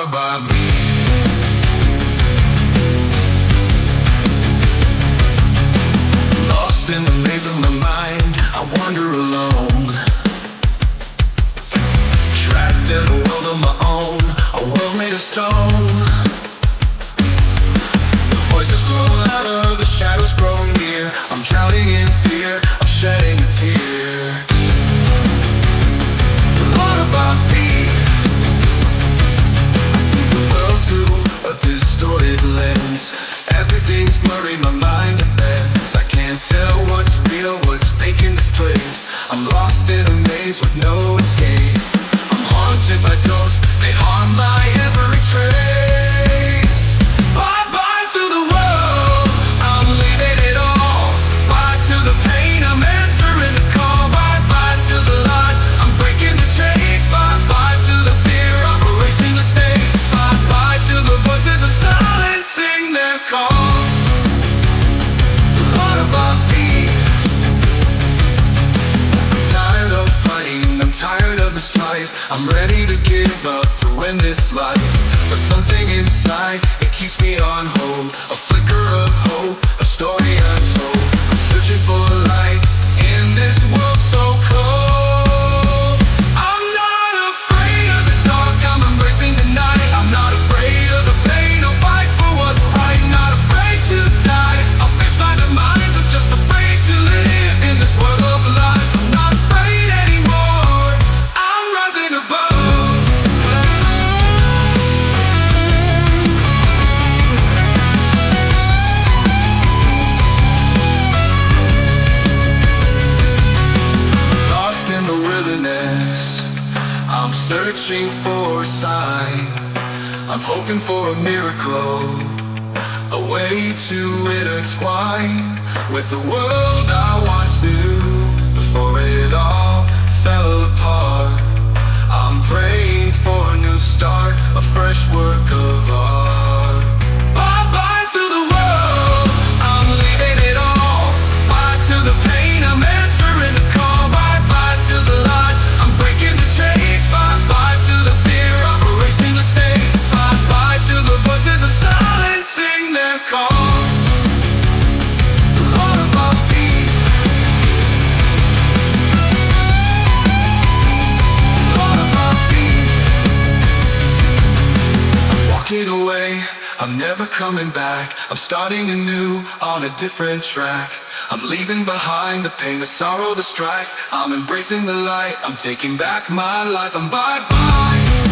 about me. Lost in the maze of my mind, I wander alone. Trapped in a world of my own, a world made of stone. The voices grow louder, the shadows grow near. I'm drowning in fear, I'm shedding a tear. What about me? I see the world through a distorted lens. Everything's blurring, my mind a mess. I can't tell what's real, what's fake in this place. I'm lost in a maze with no escape. I'm haunted by ghosts, they harm my every trace. Bye-bye to the world, I'm leaving it all. Bye to the pain, I'm answering the call. Bye-bye to the lies, I'm breaking the chains. Bye-bye to the fear, I'm erasing the stakes. Bye-bye to the voices of silencing their calls. What about me? I'm tired of fighting, I'm tired of the strife. I'm ready to give up, to win this life. But something inside, it keeps me on hold. A flicker of hope, a story untold. I'm searching for light in this world so cold. I'm not afraid of the dark, I'm embracing the night. I'm not afraid of the pain, I'll fight for what's right. Not afraid to die, I'll face my demise. I'm just afraid to live in this world of lies. I'm not afraid anymore, I'm rising above. Lost in the wilderness, I'm searching for a sign. I'm hoping for a miracle, a way to intertwine with the world I once knew before it all fell apart. I'm praying for a new start, a fresh work of art. Bye-bye to the world, I'm leaving it all. Bye to the pain, I'm answering the call. Bye-bye to the lies, I'm breaking the chains. Bye-bye to the fear, I'm erasing the stakes. Bye-bye to the voices of silencing their calls. What about me? What about me? I'm walking away, I'm never coming back. I'm starting anew on a different track. I'm leaving behind the pain, the sorrow, the strife. I'm embracing the light, I'm taking back my life. I'm bye-bye